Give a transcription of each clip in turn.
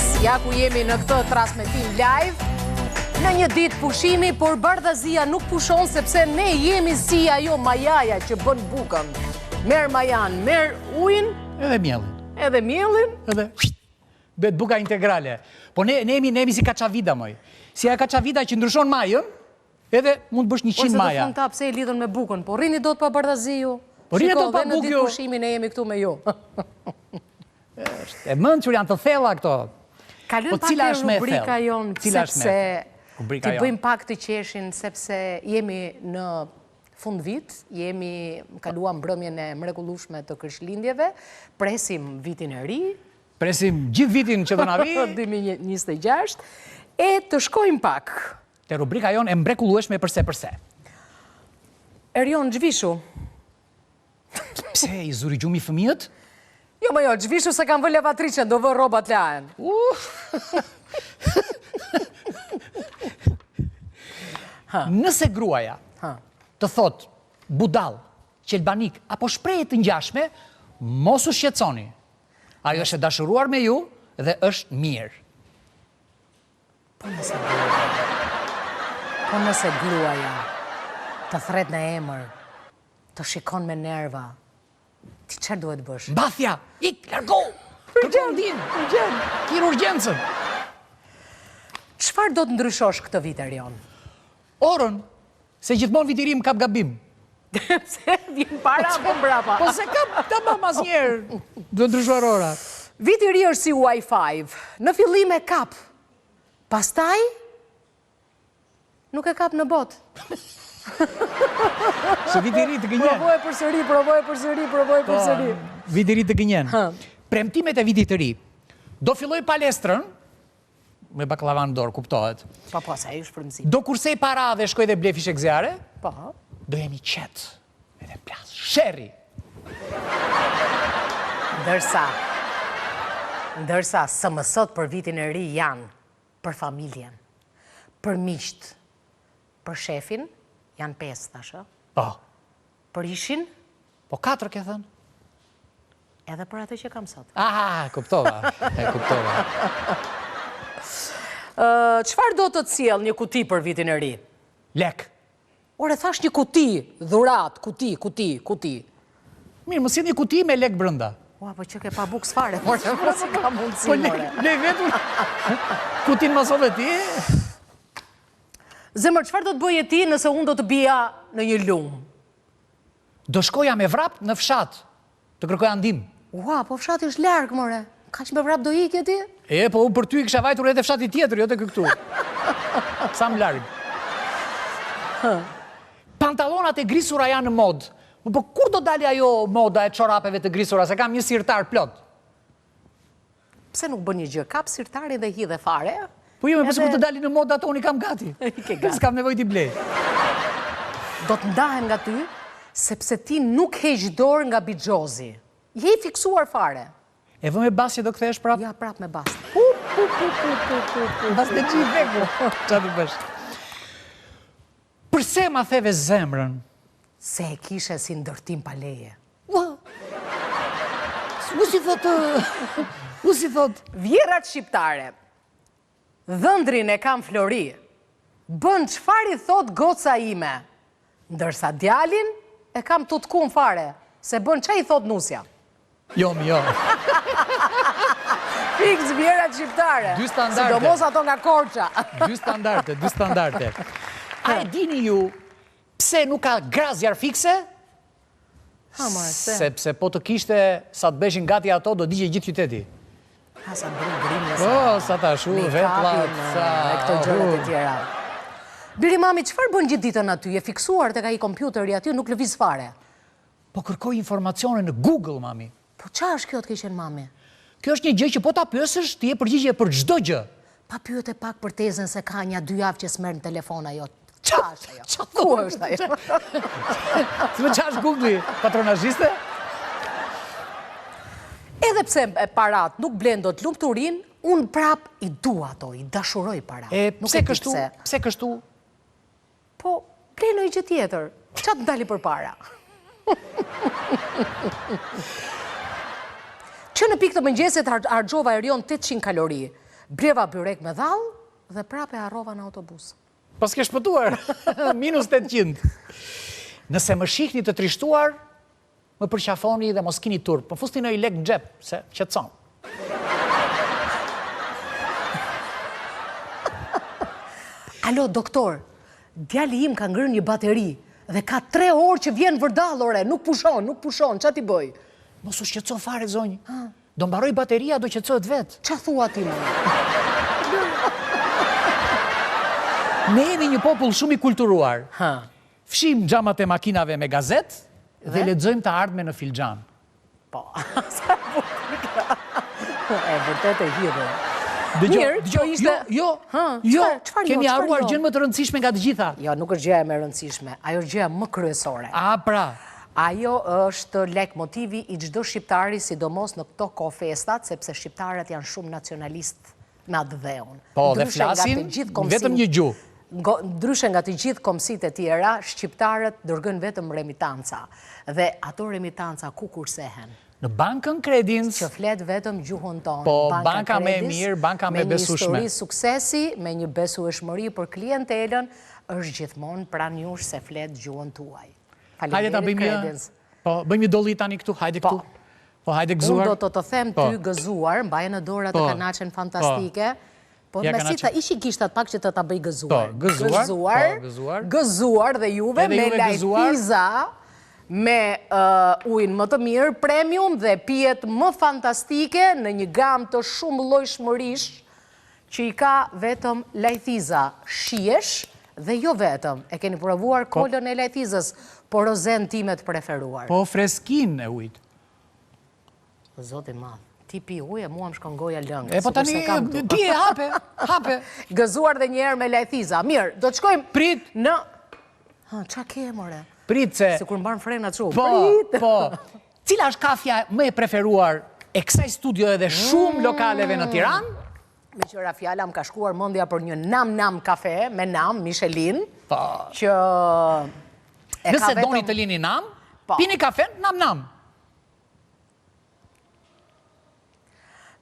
shtëpisë, ja ku jemi në këtë transmetim live, në një ditë pushimi, por bardhazia nuk pushon sepse ne jemi si ajo majaja që bën bukën. Merë majan, merë ujin, edhe miellin. Edhe miellin, edhe bëhet buka integrale. Po ne jemi si kaçavida moj. Si ajo kaçavida që ndryshon majën, edhe mund të bësh 100 maja. Ose të fund ta pse e lidhën me bukën, po rrini dot pa bardhazi ju. Po rrini dot pa bukë. Në ditë ju. pushimin ne jemi këtu me ju. E mençur janë të thella këto. Kalojmë pak te rubrika jonë, sepse ti bëjmë pak të qeshin, sepse jemi në fund vit, kaluam mbrëmjen e mrekullueshme të Krishtlindjeve, presim vitin e ri. Presim gjithë vitin që do na vi. 2026, e të shkojmë pak. Te rubrika jonë e mrekullueshme përse. Erion, zhvishu. Pse, i zuri gjumi fëmijët? Jo, më jo, zhvishu se kam vë lavatriçen, do vë rrobat lahen. Nëse gruaja të thot budall, qelbanik, apo shprehje të ngjashme, mos u shqetësoni. Ajo është e dashuruar me ju dhe është mirë. Po nëse gruaja të thret në emër, të shikon me nerva, ti çfarë duhet bësh? Mbathja, ik, largo! Kërkon urgjencën. Çfarë do të ndryshosh këtë vit, Erion? Orën, se gjithmonë viti i ri më kap gabim. Pse vjen para apo mbrapa? Po se kap tamam asnjëherë. Do ndryshuar ora. Viti i ri është si Wi-Fi. Në fillim e kap. Pastaj nuk e kap në botë. Se viti i ri të gënjen. Provoj përsëri. Viti i ri të gënjen. Premtimet e vitit të ri. Do filloj palestrën me baklava në dorë, kuptohet. Po, sa i shpërmësim. Do kursej para dhe shkoj dhe blej fishek zjarre. Po. Do jemi qetë. Edhe plas. Sherri. Ndërsa së mësot për vitin e ri janë për familjen, për miqt, për shefin, janë 5 tashë. Po. Për ishin? Po 4 ke thënë. Edhe për atë që kam sot. Kuptova. Çfarë do të sjell një kuti për vitin e ri? Lek. Ore, thash një kuti, dhurat, kuti. Mirë, më sjell një kuti me lek brenda. Ua, po që ke pa bukë s'fare, mos ka mundësi, more. Lej vetëm kutin masove ti. Zemër, çfarë do të bëje ti nëse unë do të bija në një lumë? Do shkoja me vrap në fshat, të kërkoja ndim. Ua, po fshati është larg, more. Kaq me vrap do ikje ti? Po unë për ty kisha vajtur edhe fshati tjetër, jo te këtu. Sa më larg. Pantallonat e grisura janë në mod. Po kur do dali ajo moda e çorapeve të grisura, se kam një sirtar plot. Pse nuk bën një gjë? Kap sirtarin dhe hidhe fare? Po jo, pse kur të dali në mod ato unë kam gati. S'kam nevojë t'i blej. Do të ndahem nga ty, sepse ti nuk heq dorë nga bixhozi. Je i fiksuar fare. E vë me basje do kthehesh prap? Ja, prap me basje. Bas të gjithë veku. Qa të bësh? Përse ma theve zemrën? Se e kishe si ndërtim pa leje. U si thot? Vjerat shqiptare, dhëndrin e kam Flori, bën çfarë i thot goca ime, ndërsa djalin e kam tutkun fare, se bën çfarë i thot nusja. Jo. Fiks vjerat shqiptare. Dy standarde. Sidomos ato nga Korça. Dy standarde. A e dini ju pse nuk ka grazjar fikse? Sepse po të kishte sa të beshin gati ato, do digje gjithë qyteti. Sa brimë. Sa ta shu, vetlat, sa... E këto gjërat e tjera. Biri mami, çfarë bën gjithë ditën aty? Je fiksuar tek ai kompjuteri aty, nuk lëviz fare. Po kërkoj informacione në Google, mami. Po qa është kjo të kishen mami? Kjo është një gjë që po ta pyesësh, ti e përgjigje për çdo gjë. Pa pyet e pak për tezën se ka një 2 javë që s'merr në telefon ajo. Qa është ajo? Ku është ajo? Qa është Google-i? Patronazhiste? Edhe pse parat nuk blen do të lumturin, unë prap i dua ato, i dashuroj parat. Pse kështu? Po, bleno i gjë tjetër. Qa të ndali për para? Që në pikë të mëngjesit harxova Erion 800 kalori. Bleva byrek me dhallë dhe prape harrova në autobus. Pas ke shpëtuar, minus 800. Nëse më shihni të trishtuar, më përqafoni dhe mos kini turp. Po fusti në i lek në gjep, se qetëson. Alo, doktor, djali im ka ngrënë një bateri dhe ka 3 orë që vjen vërdallore, nuk pushon, qa ti bëj? Mos u shqetëso fare, zonjë. Do mbaroj bateria, do qetësohet vetë. Qa thua ti më? Ne jemi një popull shumë i kulturuar. Fshim xhamat e makinave me gazet dhe lexojmë të ardhme në filxhan. Po, sa bukur. E vërtet e hidhe. Jo, kemi harruar gjën më të rëndësishme nga të gjitha. Jo, nuk është gjëja më e rëndësishme, ajo është gjëja më kryesore. Pra. Ajo është lek motivi i çdo shqiptari, sidomos në këto kohë festat, sepse shqiptarët janë shumë nacionalist me atë dheun. Po, dhe flasin vetëm një gjuhë. Ndryshe nga të gjithë komësitë e tjera, shqiptarët dërgën vetëm remitanca. Dhe ato remitanca ku kursehen? Në bankën Credins. Që flet vetëm gjuhën tonë. Po, banka me mirë, banka me besueshme. Me një histori suksesi, me një besueshmëri për klientelën, është gjithmonë pranë jush se flet gjuhën tuaj. Hajde ta bëjmë po, bëjmë një dolli tani këtu, hajde këtu. Po, hajde gëzuar. Unë do të them ty gëzuar, mbaje në dorë të kanaqen fantastike. Po, me si ta ishi kishtat pak që të ta bëj gëzuar. Gëzuar dhe juve me lajtiza, me ujnë më të mirë, premium dhe pijet më fantastike në një gamë të shumë llojshmërish që i ka vetëm lajtiza shiesh dhe jo vetëm. E keni provuar kolën e lajtizës, por rozen timet preferuar. Po, freskin e ujtë. Zoti madh, ti pi ujë, mua më shkon goja lëngë. E po tani, pije, hape. Gëzuar dhe njerë me lajtiza. Mirë, do të shkojmë... Prit! Në... Qa ke, more? Prit se... Se kur mbarën frenat shumë. Po. Cila është kafja më e preferuar e kësaj studio edhe shumë lokaleve në Tiranë? Me qëra fjalla më ka shkuar mendja për një nam kafe, me nam, Michelin, që... Nëse doni të lini nam, pini kafe, nam.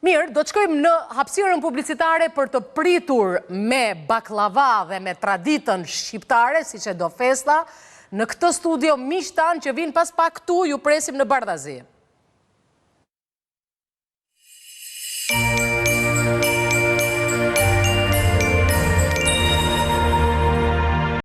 Mirë, do të shkojmë në hapësirën publicitare për të pritur me baklava dhe me traditën shqiptare, si që do festa, në këtë studio miqtan që vinë pas pak këtu, ju presim në Bardhazi.